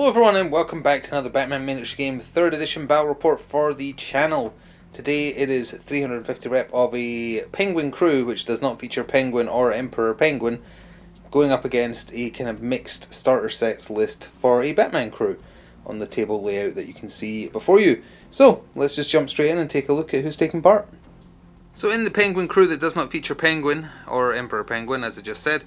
Hello everyone and welcome back to another Batman miniature game 3rd edition battle report for the channel. Today it is 350 rep of a Penguin crew which does not feature Penguin or Emperor Penguin going up against a kind of mixed starter sets list for a Batman crew on the table layout that you can see before you. So let's just jump straight in and take a look at who's taking part. So in the Penguin crew that does not feature Penguin or Emperor Penguin, as I just said,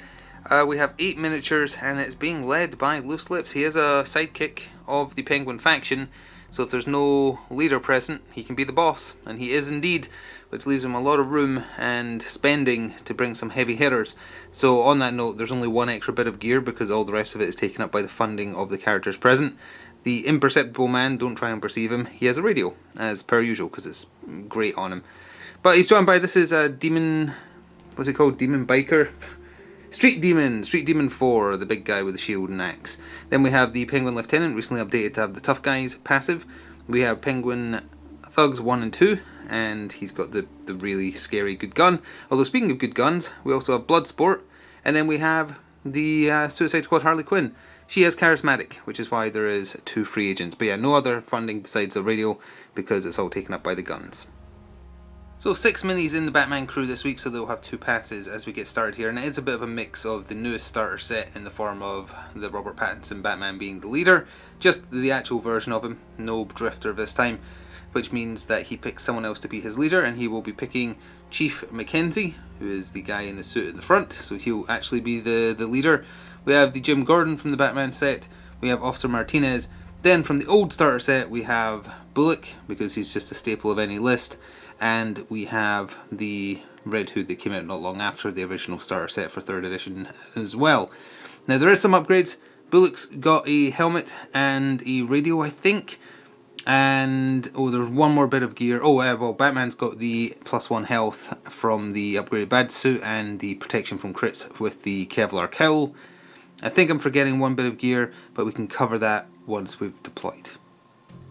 we have 8 miniatures and it's being led by Loose Lips. He is a sidekick of the Penguin faction, so if there's no leader present, he can be the boss, and he is indeed, which leaves him a lot of room and spending to bring some heavy hitters. So on that note, there's only one extra bit of gear because all the rest of it is taken up by the funding of the characters present. The imperceptible man, don't try and perceive him, he has a radio, as per usual, because it's great on him. But he's joined by, this is a demon, what's it called, demon biker? Street Demon 4, the big guy with the shield and axe. Then we have the Penguin Lieutenant, recently updated to have the Tough Guys passive. We have Penguin Thugs 1 and 2, and he's got the really scary good gun. Although speaking of good guns, we also have Bloodsport, and then we have the Suicide Squad Harley Quinn. She is charismatic, which is why there is 2 free agents. But yeah, no other funding besides the radio, because it's all taken up by the guns. So 6 minis in the Batman crew this week, so they'll have 2 passes as we get started here. And it's a bit of a mix of the newest starter set in the form of the Robert Pattinson Batman being the leader, just the actual version of him, no drifter this time, which means that he picks someone else to be his leader, and he will be picking Chief Mackenzie, who is the guy in the suit at the front, so he'll actually be the leader. We have the Jim Gordon from the Batman set, we have Officer Martinez, then from the old starter set we have Bullock, because he's just a staple of any list, and we have the Red Hood that came out not long after the original starter set for 3rd edition as well. Now there is some upgrades. Bullock's got a helmet and a radio, I think, and oh, there's one more bit of gear. Oh well, Batman's got the +1 health from the upgraded Batsuit and the protection from crits with the Kevlar cowl. I think I'm forgetting one bit of gear, but we can cover that once we've deployed.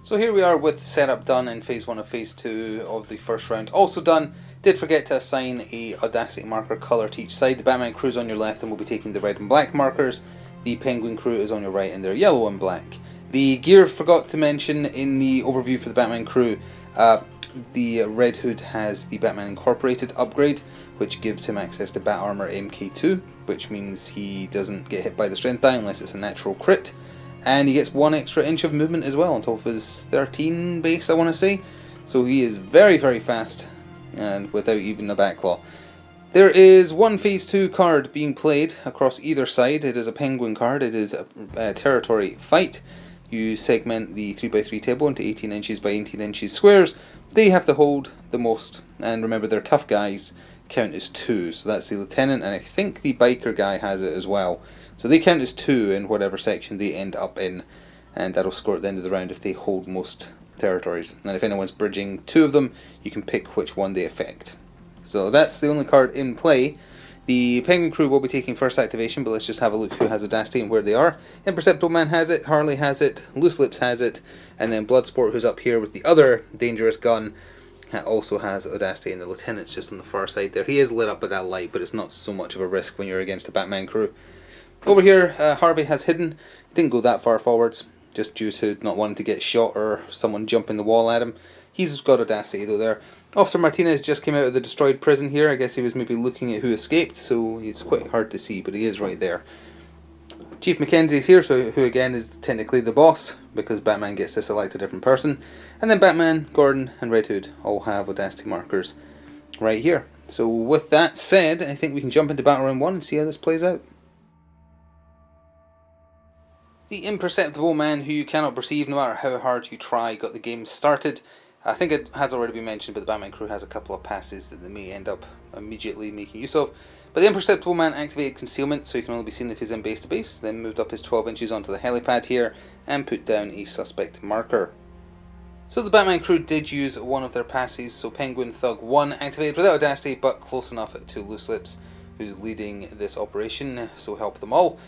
So here we are with the setup done in phase 1 of phase 2 of the first round. Also done. Did forget to assign a Audacity marker colour to each side. The Batman crew is on your left and we'll be taking the red and black markers. The Penguin crew is on your right and they're yellow and black. The gear forgot to mention in the overview for the Batman crew. The Red Hood has the Batman Incorporated upgrade, which gives him access to Bat Armor MK2, which means he doesn't get hit by the strength die unless it's a natural crit. And he gets 1 extra inch of movement as well on top of his 13 base, I want to say. So he is very, very fast and without even a backclaw. There is 1 phase 2 card being played across either side. It is a Penguin card. It is a territory fight. You segment the 3x3 table into 18 inches by 18 inches squares. They have to hold the most. And remember, their Tough Guys count as 2. So that's the Lieutenant, and I think the Biker guy has it as well. So they count as 2 in whatever section they end up in, and that'll score at the end of the round if they hold most territories. And if anyone's bridging 2 of them, you can pick which one they affect. So that's the only card in play. The Penguin crew will be taking first activation, but let's just have a look who has Audacity and where they are. Imperceptible Man has it, Harley has it, Loose Lips has it, and then Bloodsport, who's up here with the other dangerous gun, also has Audacity, and the Lieutenant's just on the far side there. He is lit up by that light, but it's not so much of a risk when you're against a Batman crew. Over here, Harvey has hidden. Didn't go that far forwards, just due to not wanting to get shot or someone jumping the wall at him. He's got Audacity though there. Officer Martinez just came out of the destroyed prison here. I guess he was maybe looking at who escaped, so it's quite hard to see, but he is right there. Chief Mackenzie's here, so who again is technically the boss, because Batman gets to select a different person. And then Batman, Gordon, and Red Hood all have Audacity markers right here. So with that said, I think we can jump into Battle Round 1 and see how this plays out. The Imperceptible Man, who you cannot perceive no matter how hard you try, got the game started. I think it has already been mentioned, but the Batman crew has a couple of passes that they may end up immediately making use of. But the Imperceptible Man activated concealment, so he can only be seen if he's in base to base, then moved up his 12 inches onto the helipad here, and put down a suspect marker. So the Batman crew did use one of their passes, so Penguin Thug 1 activated without Audacity, but close enough to Loose Lips, who's leading this operation, so help them all.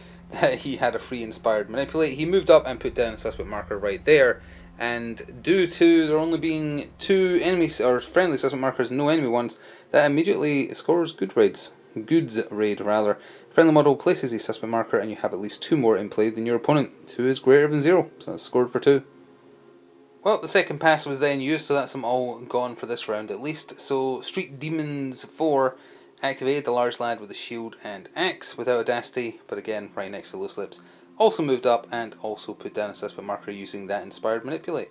He had a free inspired manipulate. He moved up and put down a suspect marker right there, and due to there only being 2 enemies or friendly suspect markers, no enemy ones, that immediately scores goods raid Friendly model places a suspect marker and you have at least 2 more in play than your opponent, who is greater than 0, so that's scored for 2. Well, the second pass was then used, so that's them all gone for this round at least. So Street Demons 4 activated the large lad with a shield and axe without audacity, but again right next to Loose Lips. Also moved up and also put down a suspect marker using that inspired manipulate.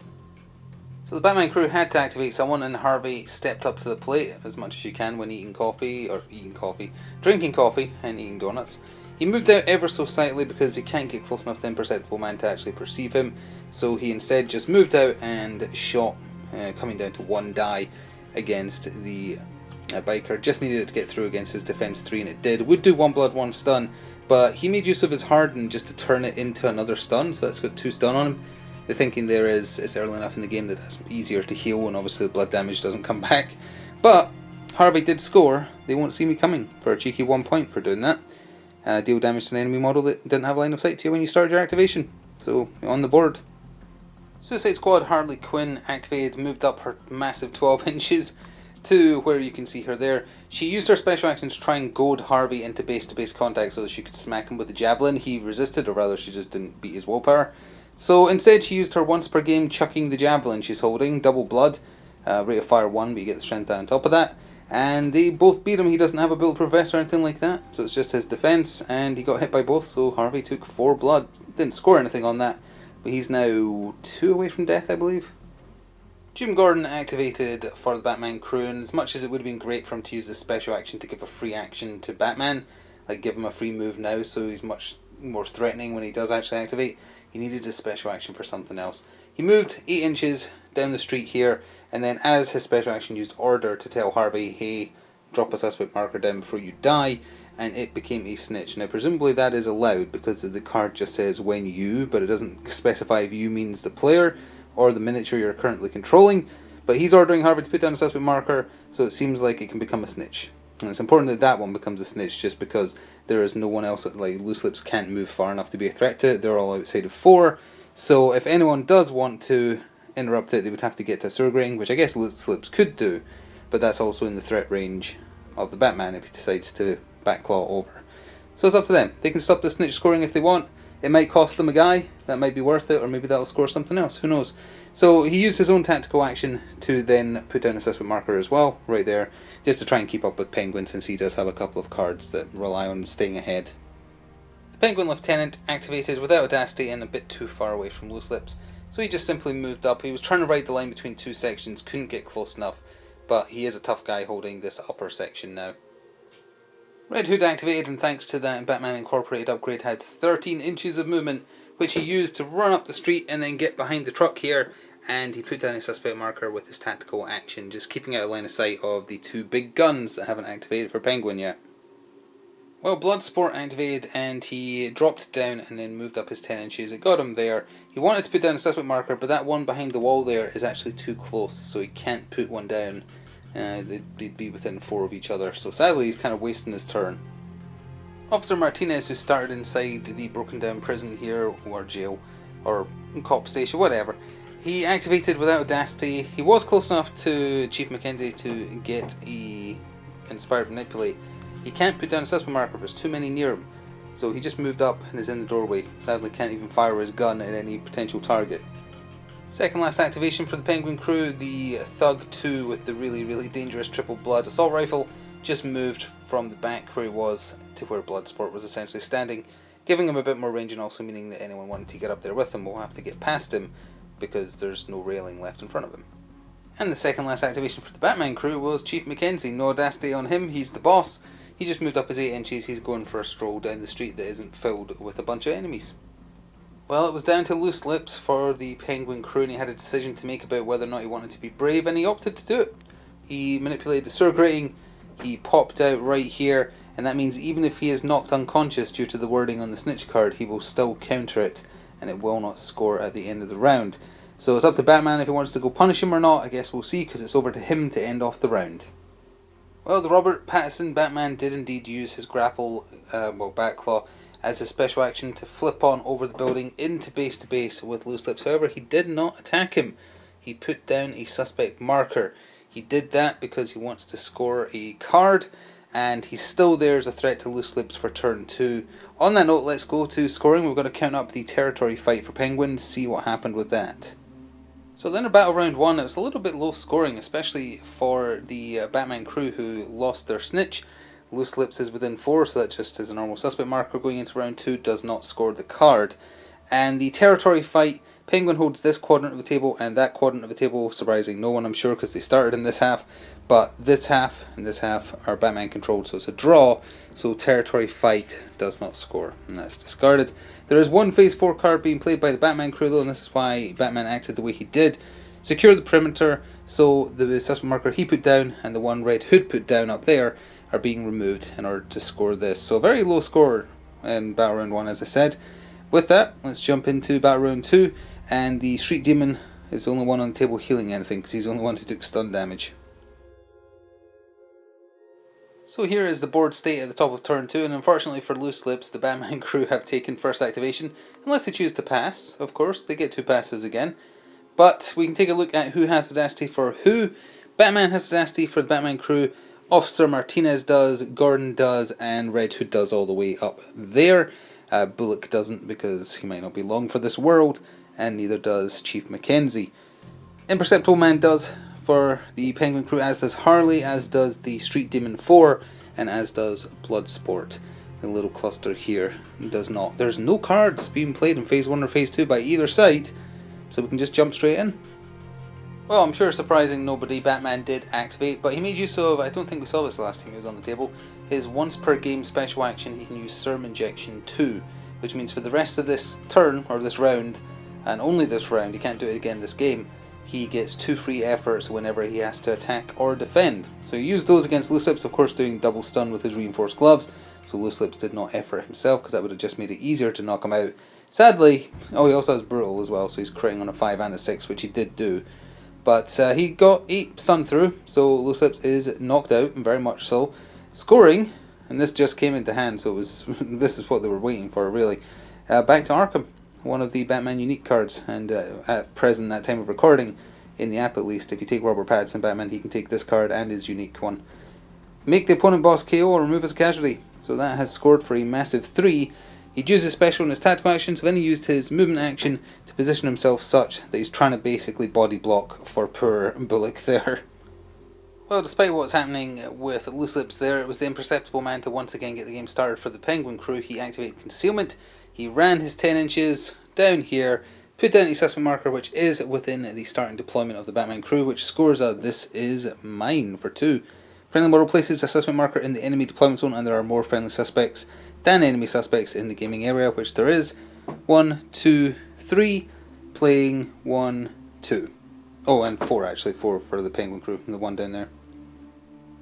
So the Batman crew had to activate someone, and Harvey stepped up to the plate as much as you can when drinking coffee and eating donuts. He moved out ever so slightly because he can't get close enough to the imperceptible man to actually perceive him, so he instead just moved out and shot, coming down to 1 die against the biker. Just needed it to get through against his defense 3, and it did. Would do 1 blood, 1 stun, but he made use of his harden just to turn it into another stun, so that's got 2 stun on him. The thinking there is it's early enough in the game that that's easier to heal, and obviously the blood damage doesn't come back. But Harvey did score. They won't see me coming for a cheeky 1 point for doing that. Deal damage to an enemy model that didn't have line of sight to you when you started your activation. So, on the board. Suicide Squad Harley Quinn activated, moved up her massive 12 inches to where you can see her there. She used her special action to try and goad Harvey into base-to-base contact so that she could smack him with the javelin. He resisted, or rather she just didn't beat his willpower. So instead she used her once per game chucking the javelin she's holding, double blood, rate of fire 1, but you get the strength on top of that. And they both beat him. He doesn't have a bulletproof vest or anything like that, so it's just his defense, and he got hit by both, so Harvey took 4 blood. Didn't score anything on that, but he's now 2 away from death, I believe. Jim Gordon activated for the Batman crew, and as much as it would have been great for him to use this special action to give a free action to Batman, like give him a free move now so he's much more threatening when he does actually activate, he needed a special action for something else. He moved 8 inches down the street here, and then as his special action used order to tell Harvey, hey, drop a suspect marker down before you die, and it became a snitch. Now presumably that is allowed because the card just says when you, but it doesn't specify if you means the player or the miniature you're currently controlling, but he's ordering Harvey to put down a suspect marker, so it seems like it can become a snitch. And it's important that that one becomes a snitch just because there is no one else, like Loose Lips can't move far enough to be a threat to it. They're all outside of 4, so if anyone does want to interrupt it, they would have to get to a sewer grating, which I guess Loose Lips could do, but that's also in the threat range of the Batman if he decides to backclaw over. So it's up to them. They can stop the snitch scoring if they want. It might cost them a guy, that might be worth it, or maybe that'll score something else, who knows. So he used his own tactical action to then put down a suspect marker as well, right there, just to try and keep up with Penguin, since he does have a couple of cards that rely on staying ahead. The Penguin Lieutenant activated without audacity and a bit too far away from Loose Lips, so he just simply moved up. He was trying to ride the line between 2 sections, couldn't get close enough, but he is a tough guy holding this upper section now. Red Hood activated, and thanks to that Batman Incorporated upgrade, had 13 inches of movement, which he used to run up the street and then get behind the truck here, and he put down a suspect marker with his tactical action, just keeping out of line of sight of the 2 big guns that haven't activated for Penguin yet. Well, Bloodsport activated, and he dropped down and then moved up his 10 inches. It got him there. He wanted to put down a suspect marker, but that one behind the wall there is actually too close, so he can't put one down. They'd be within 4 of each other, so sadly he's kind of wasting his turn. Officer Martinez, who started inside the broken down prison here, or jail, or cop station, whatever, he activated without audacity. He was close enough to Chief Mackenzie to get a inspired manipulate. He can't put down a suspect marker, there's too many near him, so he just moved up and is in the doorway. Sadly can't even fire his gun at any potential target. Second last activation for the Penguin crew, the Thug 2 with the really dangerous triple blood assault rifle just moved from the back where he was to where Bloodsport was essentially standing, giving him a bit more range, and also meaning that anyone wanting to get up there with him will have to get past him because there's no railing left in front of him. And the second last activation for the Batman crew was Chief Mackenzie. No audacity on him, he's the boss. He just moved up his 8 inches, he's going for a stroll down the street that isn't filled with a bunch of enemies. Well, it was down to Loose Lips for the Penguin crew, and he had a decision to make about whether or not he wanted to be brave, and he opted to do it. He manipulated the sewer grating, he popped out right here, and that means even if he is knocked unconscious due to the wording on the snitch card, he will still counter it, and it will not score at the end of the round. So it's up to Batman if he wants to go punish him or not. I guess we'll see, because it's over to him to end off the round. Well, the Robert Pattinson Batman did indeed use his grapple, backclaw, as a special action to flip on over the building into base to base with Loose Lips. However, he did not attack him. He put down a suspect marker. He did that because he wants to score a card, and he's still there as a threat to Loose Lips for turn 2. On that note, let's go to scoring. We're going to count up the territory fight for Penguin, see what happened with that. So then in battle round 1, it was a little bit low scoring, especially for the Batman crew who lost their snitch. Loose Lips is within 4, so that just is a normal suspect marker going into round 2, does not score the card. And the territory fight, Penguin holds this quadrant of the table and that quadrant of the table, surprising no one I'm sure because they started in this half, but this half and this half are Batman controlled, so it's a draw, so territory fight does not score, and that's discarded. There is one phase 4 card being played by the Batman crew though, and this is why Batman acted the way he did. Secure the perimeter, so the suspect marker he put down and the one Red Hood put down up there are being removed in order to score this. So a very low score in battle round 1 as I said. With that, let's jump into battle round 2, and the Street Demon is the only one on the table healing anything because he's the only one who took stun damage. So here is the board state at the top of turn 2, and unfortunately for Loose Lips, the Batman crew have taken first activation, unless they choose to pass. Of course, they get 2 passes again. But we can take a look at who has audacity for who. Batman has audacity for the Batman crew, Officer Martinez does, Gordon does, and Red Hood does all the way up there. Bullock doesn't because he might not be long for this world, and neither does Chief Mackenzie. Imperceptible Man does for the Penguin crew, as does Harley, as does the Street Demon 4, and as does Bloodsport. The little cluster here does not. There's no cards being played in phase 1 or phase 2 by either side, so we can just jump straight in. Well, I'm sure surprising nobody, Batman did activate, but he made use of, I don't think we saw this the last time he was on the table, his once per game special action. He can use Serum Injection 2, which means for the rest of this turn, or this round, and only this round, he can't do it again this game, he gets 2 free efforts whenever he has to attack or defend. So he used those against Loose Lips, of course doing double stun with his reinforced gloves, so Loose Lips did not effort himself because that would have just made it easier to knock him out. Sadly, oh, he also has Brutal as well, so he's critting on a 5 and a 6, which he did do. But he got 8 stun through, so Loose Lips is knocked out, very much so. Scoring, and this just came into hand, so it was this is what they were waiting for, really. Back to Arkham, one of the Batman unique cards, and at present, at time of recording, in the app at least, if you take Robert Pattinson Batman, he can take this card and his unique one. Make the opponent boss KO or remove his casualty. So that has scored for a massive 3. He'd used his special in his tactical action, so then he used his movement action to position himself such that he's trying to basically body block for poor Bullock there. Well, despite what's happening with Loose Lips there, it was the Imperceptible Man to once again get the game started for the Penguin crew. He activated Concealment, he ran his 10 inches down here, put down the assessment marker which is within the starting deployment of the Batman crew, which scores a "This is mine" for 2. Friendly model places assessment marker in the enemy deployment zone, and there are more friendly suspects than enemy suspects in the gaming area, which there is. 1, 2, 3, playing 1, 2. Oh, and 4 actually, 4 for the Penguin crew, and the 1 down there.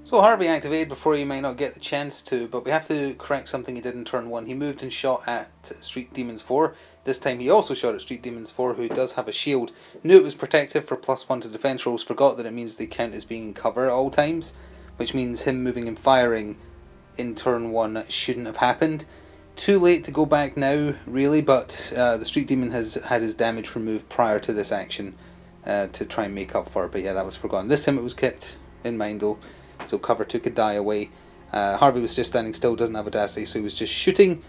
So Harvey activated before he might not get the chance to, but we have to correct something he did in turn 1. He moved and shot at Street Demons 4. This time he also shot at Street Demons 4, who does have a shield. Knew it was protective for +1 to defense rolls, forgot that it means they count as being in cover at all times, which means him moving and firing in turn 1 shouldn't have happened. Too late to go back now, really, but the Street Demon has had his damage removed prior to this action to try and make up for it, but yeah, that was forgotten. This time it was kept in mind though, so cover took a die away. Harvey was just standing still, doesn't have audacity, so he was just shooting.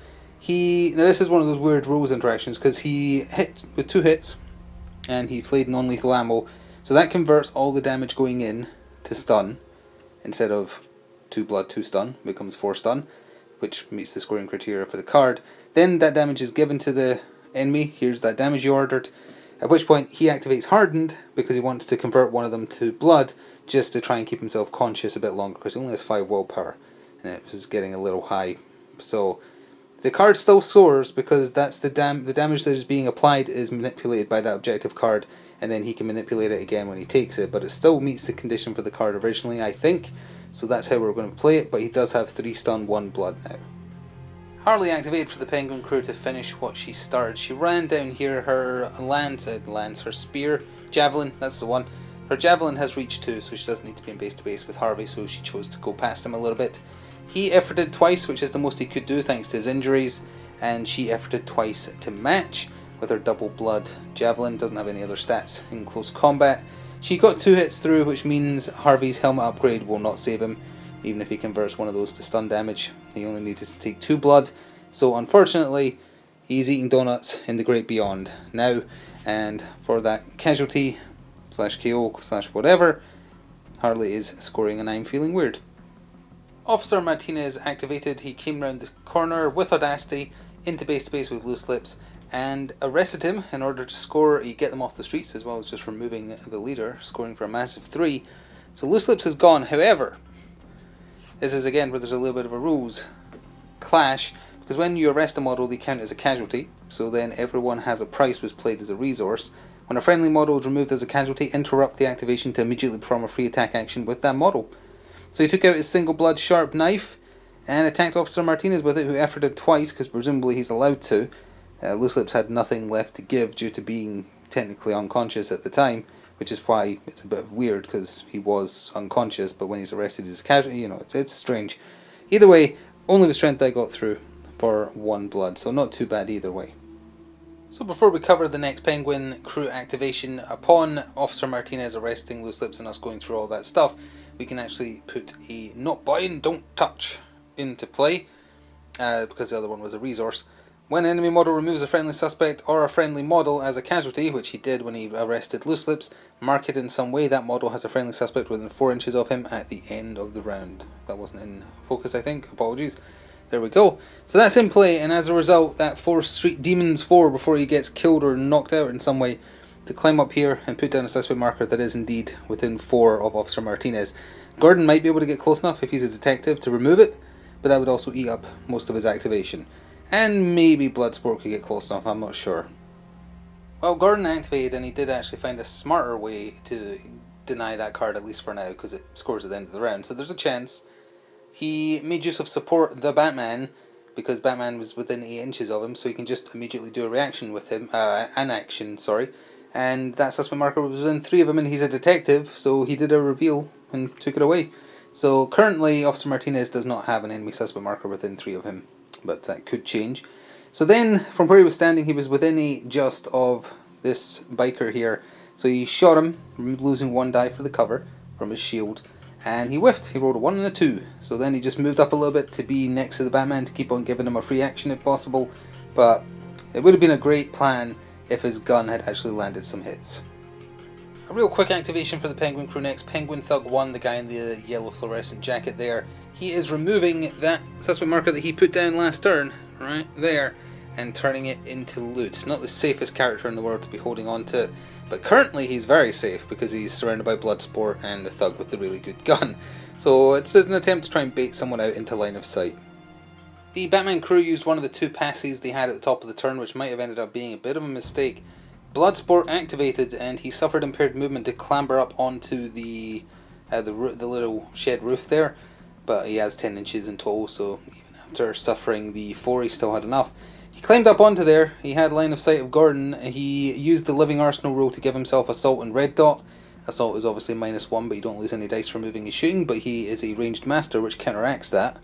Now this is one of those weird rules interactions, because he hit with 2 hits, and he played non-lethal ammo, so that converts all the damage going in to stun. Instead of 2 blood, 2 stun, becomes 4 stun, which meets the scoring criteria for the card. Then that damage is given to the enemy. Here's that damage you ordered. At which point he activates Hardened, because he wants to convert one of them to blood, just to try and keep himself conscious a bit longer, because he only has 5 willpower, and it was getting a little high. So the card still soars, because that's the damage that is being applied is manipulated by that objective card, and then he can manipulate it again when he takes it, but it still meets the condition for the card originally, I think. So that's how we're going to play it, but he does have 3 stun, 1 blood now. Harley activated for the Penguin crew to finish what she started. She ran down here her her spear, javelin, that's the one. Her javelin has reached 2, so she doesn't need to be in base to base with Harvey, so she chose to go past him a little bit. He efforted twice, which is the most he could do thanks to his injuries, and she efforted twice to match with her double blood javelin. Doesn't have any other stats in close combat. She got 2 hits through, which means Harvey's helmet upgrade will not save him. even if he converts one of those to stun damage. He only needed to take 2 blood, so unfortunately he's eating donuts in the great beyond now, and for that casualty slash KO slash whatever, Harley is scoring and I'm feeling weird. Officer Martinez activated. He came round the corner with Audacity into base to base with Loose Lips and arrested him in order to score. You get them off the streets as well as just removing the leader, scoring for a massive 3. So Loose Lips is gone. However, this is again where there's a little bit of a rules clash, because when you arrest a model they count as a casualty, so then everyone has a price was played as a resource. When a friendly model is removed as a casualty, interrupt the activation to immediately perform a free attack action with that model. So he took out his single blood sharp knife and attacked Officer Martinez with it, who efforted twice because presumably he's allowed to. Loose Lips had nothing left to give due to being technically unconscious at the time, which is why it's a bit weird because he was unconscious, but when he's arrested he's a casualty. You know, it's strange. Either way, only the strength I got through for 1 blood, so not too bad either way. So before we cover the next Penguin crew activation, upon Officer Martinez arresting Loose Lips and us going through all that stuff, we can actually put a not bind, don't touch into play, because the other one was a resource. When an enemy model removes a friendly suspect or a friendly model as a casualty, which he did when he arrested Loose Lips, mark it in some way that model has a friendly suspect within 4 inches of him at the end of the round. That wasn't in focus, I think. Apologies. There we go. So that's in play, and as a result, that force Street Demons 4, before he gets killed or knocked out in some way, to climb up here and put down a suspect marker that is indeed within 4 of Officer Martinez. Gordon might be able to get close enough if he's a detective to remove it, but that would also eat up most of his activation. And maybe Bloodsport could get close enough, I'm not sure. Well, Gordon activated, and he did actually find a smarter way to deny that card, at least for now, because it scores at the end of the round. So there's a chance. He made use of support the Batman, because Batman was within 8 inches of him, so he can just immediately do a reaction with him, an action, sorry. And that suspect marker was within 3 of him, and he's a detective, so he did a reveal and took it away. So currently, Officer Martinez does not have an enemy suspect marker within 3 of him, but that could change. So then, from where he was standing, he was within 8 just of this biker here. So he shot him, losing 1 die for the cover from his shield. And he whiffed. He rolled a 1 and a 2. So then he just moved up a little bit to be next to the Batman to keep on giving him a free action if possible. But it would have been a great plan if his gun had actually landed some hits. A real quick activation for the Penguin crew next. Penguin Thug 1, the guy in the yellow fluorescent jacket there. He is removing that suspect marker that he put down last turn, right there, and turning it into loot. Not the safest character in the world to be holding on to. But currently he's very safe because he's surrounded by Bloodsport and the thug with the really good gun. So it's an attempt to try and bait someone out into line of sight. The Batman crew used one of the 2 passes they had at the top of the turn, which might have ended up being a bit of a mistake. Bloodsport activated and he suffered impaired movement to clamber up onto the little shed roof there. But he has 10 inches in total, so even after suffering the 4 he still had enough. He climbed up onto there, he had line of sight of Gordon, he used the Living Arsenal rule to give himself Assault and Red Dot. Assault is obviously -1, but you don't lose any dice for moving his shooting, but he is a ranged master, which counteracts that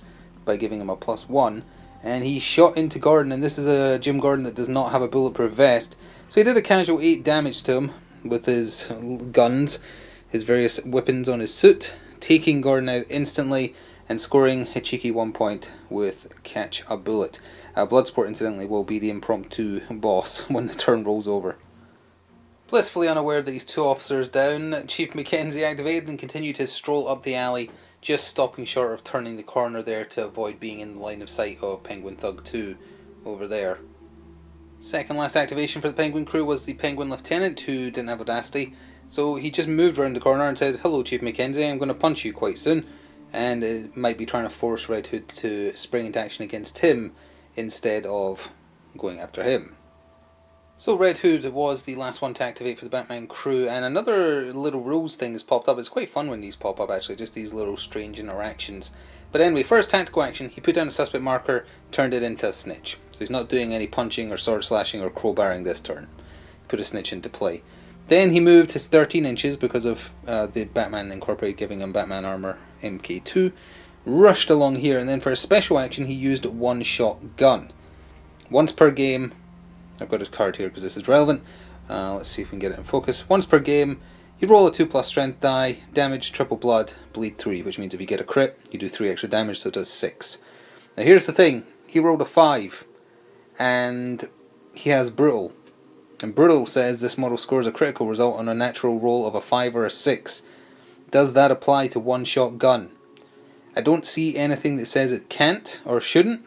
by giving him a +1. And he shot into Gordon, and this is a Jim Gordon that does not have a bulletproof vest. So he did a casual 8 damage to him with his guns, his various weapons on his suit, taking Gordon out instantly and scoring a cheeky 1 point with Catch a Bullet. Bloodsport, incidentally, will be the impromptu boss when the turn rolls over. Blissfully unaware that he's 2 officers down, Chief Mackenzie activated and continued his stroll up the alley, just stopping short of turning the corner there to avoid being in the line of sight of Penguin Thug 2 over there. Second last activation for the Penguin crew was the Penguin Lieutenant, who didn't have Audacity, so he just moved around the corner and said, "Hello Chief Mackenzie, I'm going to punch you quite soon," and it might be trying to force Red Hood to spring into action against him instead of going after him. So Red Hood was the last one to activate for the Batman crew, and another little rules thing has popped up. It's quite fun when these pop up, actually, just these little strange interactions. But anyway, first tactical action, he put down a suspect marker, turned it into a snitch. So he's not doing any punching or sword slashing or crowbarring this turn. He put a snitch into play. Then he moved his 13 inches because of the Batman Incorporated giving him Batman Armor MK2, rushed along here, and then for a special action he used one-shot gun. Once per game, I've got his card here because this is relevant, let's see if we can get it in focus. Once per game, You roll a 2+ strength die, damage triple blood, bleed 3, which means if you get a crit, you do 3 extra damage, so it does 6. Now here's the thing, he rolled a 5, and he has brutal. And brutal says this model scores a critical result on a natural roll of a 5 or a 6. Does that apply to one-shot gun? I don't see anything that says it can't or shouldn't,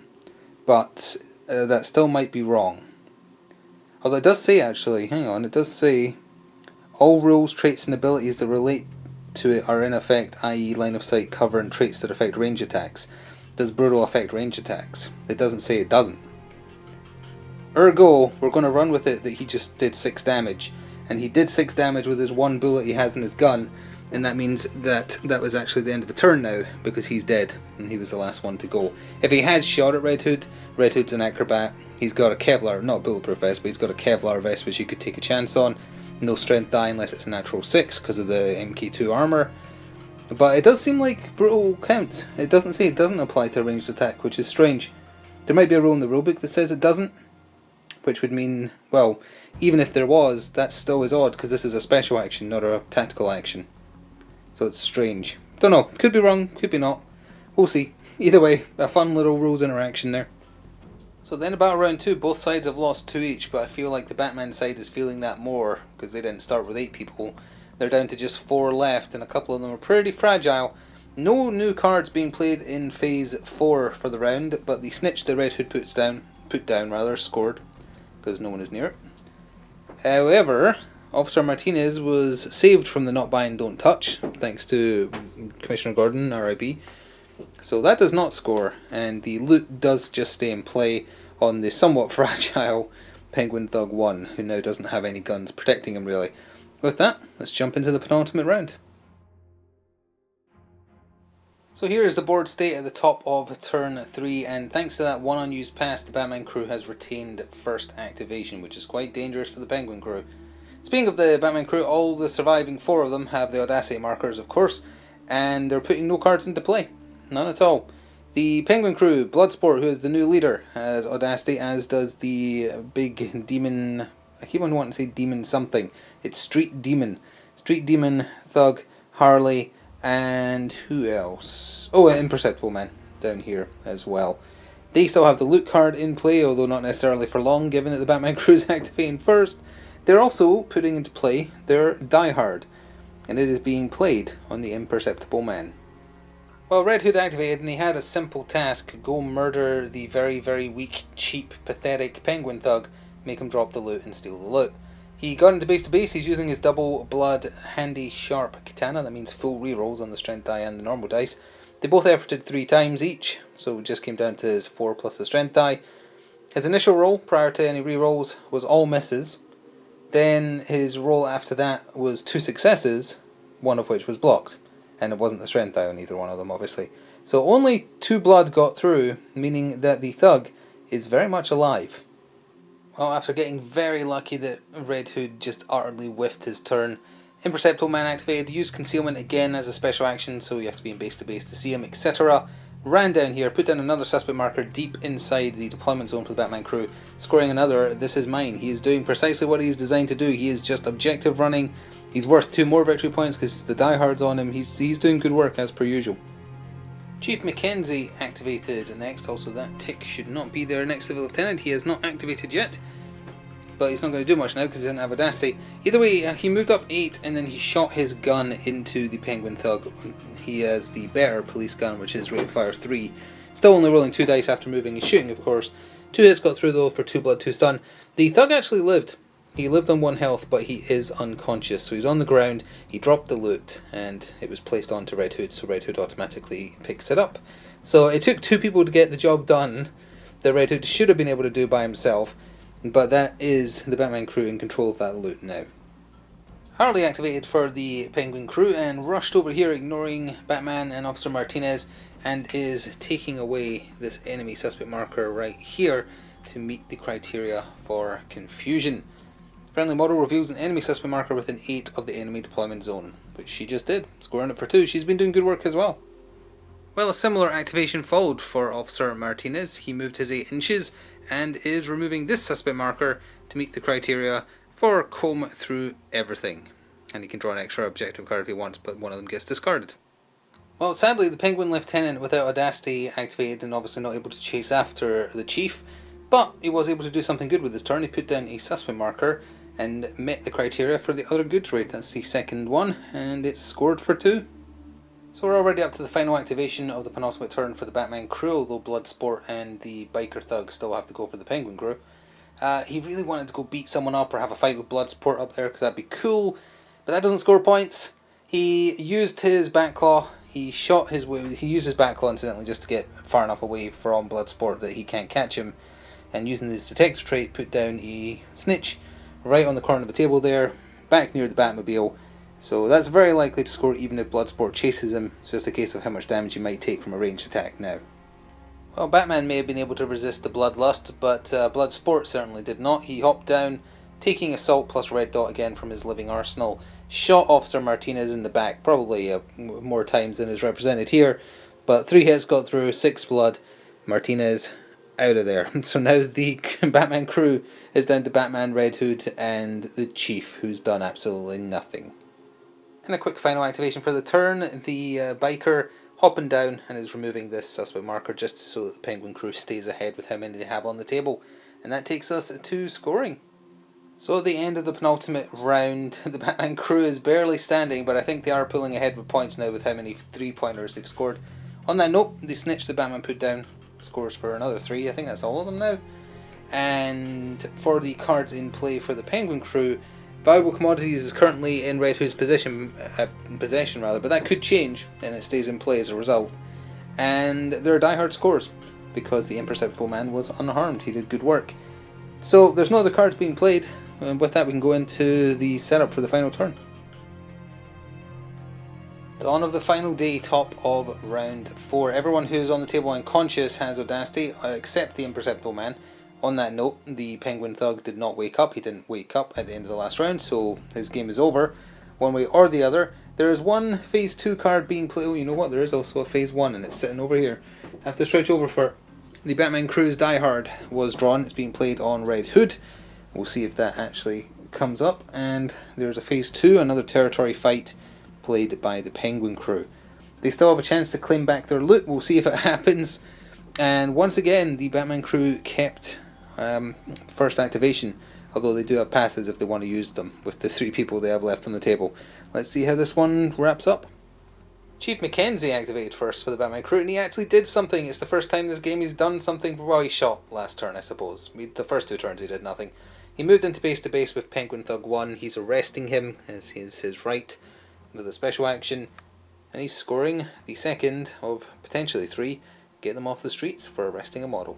but that still might be wrong. Although it does say actually, hang on, it does say all rules, traits and abilities that relate to it are in effect, i.e. line of sight, cover and traits that affect range attacks. Does brutal affect range attacks? It doesn't say it doesn't. Ergo, we're going to run with it that he just did 6 damage. And he did 6 damage with his 1 bullet he has in his gun. And that means that that was actually the end of the turn now, because he's dead, and he was the last one to go. If he had shot at Red Hood, Red Hood's an acrobat. He's got a Kevlar, not a bulletproof vest, but he's got a Kevlar vest which you could take a chance on. No strength die unless it's a natural 6 because of the MK2 armour. But it does seem like brutal counts. It doesn't say it doesn't apply to a ranged attack, which is strange. There might be a rule in the rulebook that says it doesn't, which would mean, well, even if there was, that still is odd because this is a special action, not a tactical action. So it's strange. Don't know. Could be wrong. Could be not. We'll see. Either way, a fun little rules interaction there. So then about round 2, both sides have lost 2 each, but I feel like the Batman side is feeling that more because they didn't start with 8 people. They're down to just 4 left, and a couple of them are pretty fragile. No new cards being played in phase 4 for the round, but the snitch the Red Hood put down, scored because no one is near it. However, Officer Martinez was saved from the not buy and don't touch, thanks to Commissioner Gordon, RIP. So that does not score, and the loot does just stay in play on the somewhat fragile Penguin Thug 1, who now doesn't have any guns protecting him really. With that, let's jump into the penultimate round. So here is the board state at the top of turn 3, and thanks to that one unused pass, the Batman crew has retained first activation, which is quite dangerous for the Penguin crew. Speaking of the Batman crew, all the surviving 4 of them have the Audacity markers, of course, and they're putting no cards into play. None at all. The Penguin crew, Bloodsport, who is the new leader, has Audacity, as does the big demon... I keep on wanting to say demon something. It's Street Demon. Street Demon, Thug, Harley, and who else? Oh, Imperceptible Man down here as well. They still have the loot card in play, although not necessarily for long, given that the Batman crew is activating first. They're also putting into play their Die Hard, and it is being played on the Imperceptible Man. Well, Red Hood activated, and he had a simple task: go murder the very, very weak, cheap, pathetic Penguin Thug, make him drop the loot and steal the loot. He got into base to base. He's using his double blood handy sharp katana, that means full rerolls on the strength die and the normal dice. They both efforted 3 times each, so it just came down to his 4 plus the strength die. His initial roll, prior to any rerolls, was all misses. Then his roll after that was 2 successes, one of which was blocked. And it wasn't the strength die on either one of them, obviously. So only 2 blood got through, meaning that the Thug is very much alive. Well, after getting very lucky that Red Hood just utterly whiffed his turn, Imperceptible Man activated, used Concealment again as a special action, so you have to be in base to see him, etc. Ran down here, put down another suspect marker deep inside the deployment zone for the Batman crew, scoring another "This is mine." He is doing precisely what he's designed to do. He is just objective running. He's worth 2 more victory points because the diehard's on him. He's doing good work as per usual. Chief Mackenzie activated next, also that tick should not be there next to the lieutenant. He has not activated yet, but he's not going to do much now because he doesn't have Audacity. Either way, he moved up 8 and then he shot his gun into the Penguin Thug. He has the better police gun, which is rate of fire 3. Still only rolling 2 dice after moving. He's shooting, of course. 2 hits got through though for 2 blood, 2 stun. The Thug actually lived. He lived on 1 health, but he is unconscious, so he's on the ground. He dropped the loot, and it was placed onto Red Hood, so Red Hood automatically picks it up. So it took 2 people to get the job done that Red Hood should have been able to do by himself, but that is the Batman crew in control of that loot now. Harley activated for the Penguin crew and rushed over here, ignoring Batman and Officer Martinez, and is taking away this enemy suspect marker right here to meet the criteria for confusion. Friendly model reveals an enemy suspect marker within 8 of the enemy deployment zone, which she just did, scoring it for 2. She's been doing good work as well. Well, a similar activation followed for Officer Martinez. He moved his 8 inches and is removing this suspect marker to meet the criteria for comb through everything. and he can draw an extra objective card if he wants, but one of them gets discarded. Well, sadly, the Penguin Lieutenant without Audacity activated and obviously not able to chase after the Chief, but he was able to do something good with his turn. He put down a suspect marker and met the criteria for the other goods raid. That's the second one, and it's scored for 2. So we're already up to the final activation of the penultimate turn for the Batman crew, although Bloodsport and the Biker Thug still have to go for the Penguin crew. He really wanted to go beat someone up or have a fight with Bloodsport up there, because that'd be cool, but that doesn't score points. He used his Batclaw, he used his Batclaw incidentally just to get far enough away from Bloodsport that he can't catch him, and using his detective trait put down a snitch right on the corner of the table there, back near the Batmobile. So that's very likely to score even if Bloodsport chases him. It's just a case of how much damage you might take from a ranged attack now. Well, Batman may have been able to resist the Bloodlust, but Bloodsport certainly did not. He hopped down, taking Assault plus Red Dot again from his living arsenal, shot Officer Martinez in the back, probably more times than is represented here, but 3 hits got through, 6 blood, Martinez out of there. So now the Batman crew is down to Batman, Red Hood, and the Chief, who's done absolutely nothing. And a quick final activation for the turn, the Biker hopping down and is removing this suspect marker just so that the Penguin crew stays ahead with how many they have on the table. And that takes us to scoring. So at the end of the penultimate round, the Batman crew is barely standing, but I think they are pulling ahead with points now with how many 3-pointers they've scored. On that note, the snitch the Batman put down scores for another 3, I think that's all of them now. And for the cards in play for the Penguin crew, Valuable Commodities is currently in Red Hood's possession, but that could change and it stays in play as a result. And there are diehard scores, because the Imperceptible Man was unharmed, he did good work. So there's no other cards being played, and with that we can go into the setup for the final turn. Dawn of the final day, top of round 4. Everyone who's on the table unconscious has Audacity, except the Imperceptible Man. On that note, the Penguin Thug did not wake up. He didn't wake up at the end of the last round, so his game is over, one way or the other. There is one Phase 2 card being played. Oh, you know what? There is also a Phase 1, and it's sitting over here. I have to stretch over for the Batman Crew's Die Hard was drawn. It's being played on Red Hood. We'll see if that actually comes up. And there's a Phase 2, another territory fight played by the Penguin Crew. They still have a chance to claim back their loot. We'll see if it happens. And once again, the Batman Crew kept first activation, although they do have passes if they want to use them with the 3 people they have left on the table. Let's see how this one wraps up. Chief Mackenzie activated first for the Batman Crew, and he actually did something. It's the first time this game he's done something. Well, he shot last turn, I suppose. The first 2 turns he did nothing. He moved into base to base with Penguin Thug 1. He's arresting him, as is his right, with a special action, and he's scoring the second of potentially 3. Get them off the streets for arresting a model.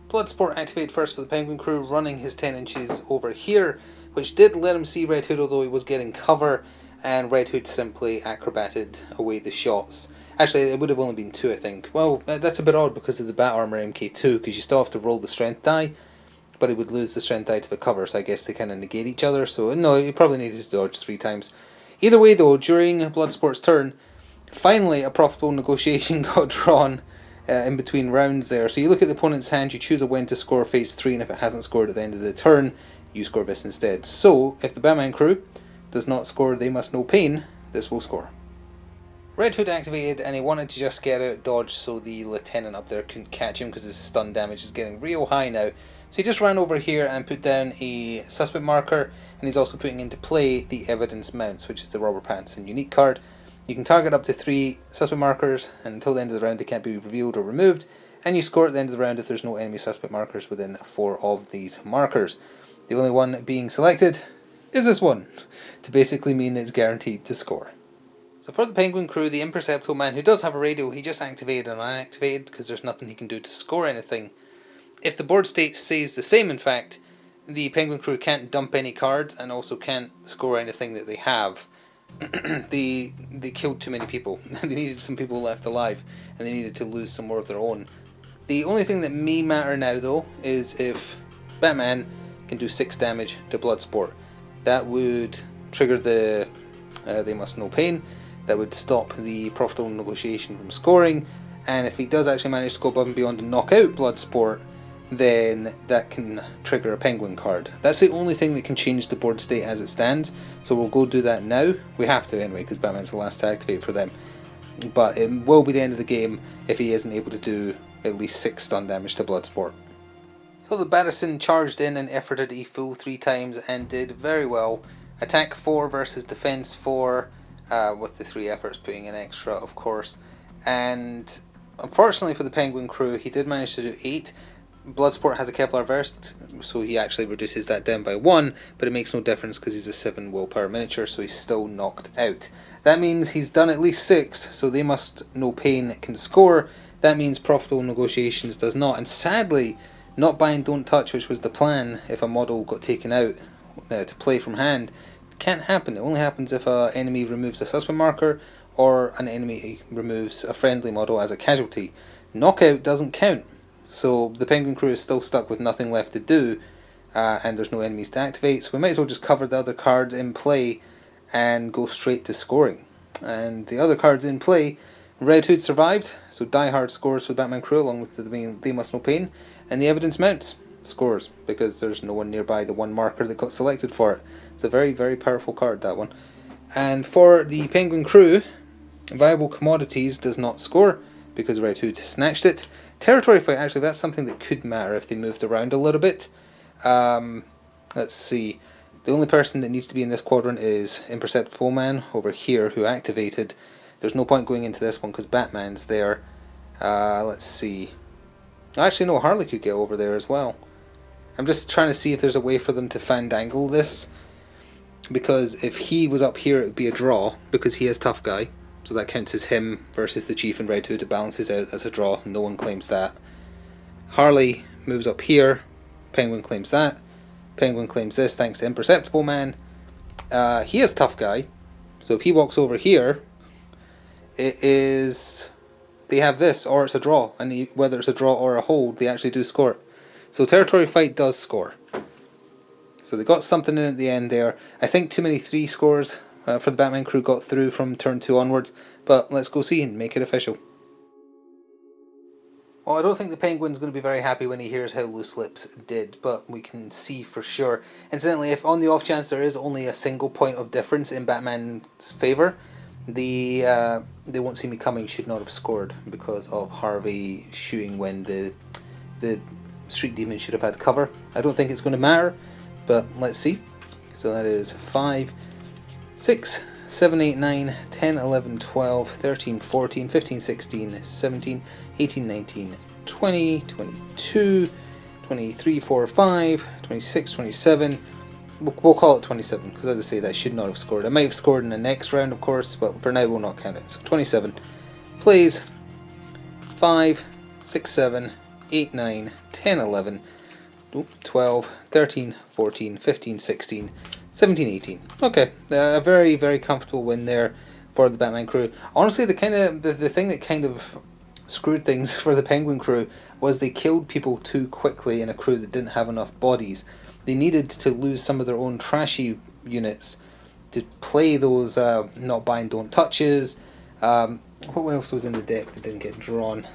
Bloodsport activated first for the Penguin Crew, running his 10 inches over here, which did let him see Red Hood, although he was getting cover, and Red Hood simply acrobated away the shots. Actually, it would have only been 2, I think. Well, that's a bit odd because of the Bat Armor MK2, because you still have to roll the strength die, but he would lose the strength die to the cover, so I guess they kind of negate each other, so no, he probably needed to dodge 3 times. Either way though, during Bloodsport's turn, finally a profitable negotiation got drawn in between rounds there. So you look at the opponent's hand, you choose a when to score Phase 3, and if it hasn't scored at the end of the turn, you score this instead. So, if the Batman Crew does not score They Must Know Pain, this will score. Red Hood activated, and he wanted to just get out dodge so the lieutenant up there couldn't catch him because his stun damage is getting real high now. So he just ran over here and put down a suspect marker, and he's also putting into play the Evidence Mounts, which is the Robert Pattinson unique card. You can target up to 3 suspect markers, and until the end of the round they can't be revealed or removed, and you score at the end of the round if there's no enemy suspect markers within 4 of these markers. The only one being selected is this one, to basically mean it's guaranteed to score. So for the Penguin Crew, the Imperceptible Man, who does have a radio, he just activated and unactivated because there's nothing he can do to score anything. If the board state stays the same, in fact, the Penguin Crew can't dump any cards and also can't score anything that they have. They killed too many people. They needed some people left alive, and they needed to lose some more of their own. The only thing that may matter now, though, is if Batman can do 6 damage to Bloodsport. That would trigger the They Must Know Pain. That would stop the profitable negotiation from scoring. And if he does actually manage to go above and beyond and knock out Bloodsport, then that can trigger a penguin card. That's the only thing that can change the board state as it stands, so we'll go do that now. We have to anyway, because Batman's the last to activate for them. But it will be the end of the game if he isn't able to do at least 6 stun damage to Bloodsport. So the Barrison charged in and efforted a full 3 times and did very well. Attack 4 versus defense 4, with the 3 efforts putting in extra, of course. And unfortunately for the Penguin crew, he did manage to do 8. Bloodsport has a Kevlar vest, so he actually reduces that down by 1, but it makes no difference because he's a 7 willpower miniature, so he's still knocked out. That means he's done at least 6, so they must no pain can score. That means Profitable Negotiations does not, and sadly, Not Bind Don't Touch, which was the plan if a model got taken out to play from hand, can't happen. It only happens if an enemy removes a suspect marker or an enemy removes a friendly model as a casualty. Knockout doesn't count. So the Penguin crew is still stuck with nothing left to do, and there's no enemies to activate, so we might as well just cover the other cards in play and go straight to scoring. And the other cards in play, Red Hood survived, so Die Hard scores for the Batman crew along with the They Must No Pain, and the Evidence Mounts scores because there's no one nearby the one marker that got selected for it. It's a very, very powerful card, that one. And for the Penguin crew, Viable Commodities does not score because Red Hood snatched it. Territory Fight, actually, that's something that could matter if they moved around a little bit. Let's see. The only person that needs to be in this quadrant is Imperceptible Man over here, who activated. There's no point going into this one because Batman's there. Let's see. Actually, no, Harley could get over there as well. I'm just trying to see if there's a way for them to fandangle this. Because if he was up here, it would be a draw, because he is Tough Guy. So that counts as him versus the Chief and Red Hood. It balances out as a draw. No one claims that. Harley moves up here. Penguin claims that. Penguin claims this thanks to Imperceptible Man. He is Tough Guy. So if he walks over here, it is... they have this, or it's a draw. And whether it's a draw or a hold, they actually do score it. So Territory Fight does score. So they got something in at the end there. I think too many 3 scores for the Batman crew got through from turn 2 onwards, but let's go see and make it official. Well, I don't think the Penguin's going to be very happy when he hears how Loose Lips did, but we can see for sure. Incidentally, if on the off chance there is only a single point of difference in Batman's favour, the They Won't See Me Coming should not have scored because of Harvey shooting when the Street Demon should have had cover. I don't think it's going to matter, but let's see. So that is 5, 6, 7, 8, 9, 10, 11, 12, 13, 14, 15, 16, 17, 18, 19, 20, 22, 23, 4, 5, 26, 27. We'll call it 27 because, as I say, that should not have scored. I might have scored in the next round, of course, but for now we'll not count it. So 27 plays 5, 6, 7, 8, 9, 10, 11, 12, 13, 14, 15, 16, 17, 18. Okay, a very, very comfortable win there for the Batman crew. Honestly, the thing that kind of screwed things for the Penguin crew was they killed people too quickly in a crew that didn't have enough bodies. They needed to lose some of their own trashy units to play those Not Bind Don't Touches. What else was in the deck that didn't get drawn?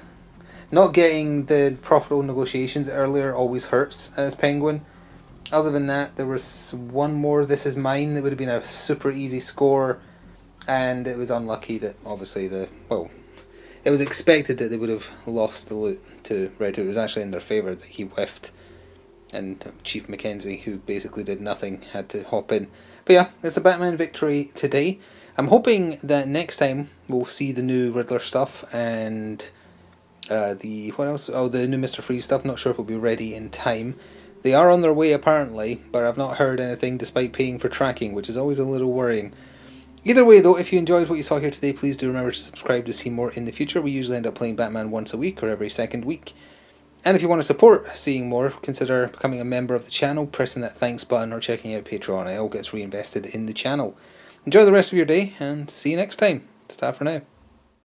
Not getting the Profitable Negotiations earlier always hurts as Penguin. Other than that, there was one more, This Is Mine, that would have been a super easy score, and it was unlucky that obviously it was expected that they would have lost the loot to Red Hood. It was actually in their favour that he whiffed, and Chief Mackenzie, who basically did nothing, had to hop in. But yeah, it's a Batman victory today. I'm hoping that next time we'll see the new Riddler stuff and what else? Oh, the new Mr. Freeze stuff. Not sure if it'll be ready in time. They are on their way apparently, but I've not heard anything despite paying for tracking, which is always a little worrying. Either way though, if you enjoyed what you saw here today, please do remember to subscribe to see more in the future. We usually end up playing Batman once a week or every second week. And if you want to support seeing more, consider becoming a member of the channel, pressing that thanks button, or checking out Patreon. It all gets reinvested in the channel. Enjoy the rest of your day, and see you next time. Ta-ta for now.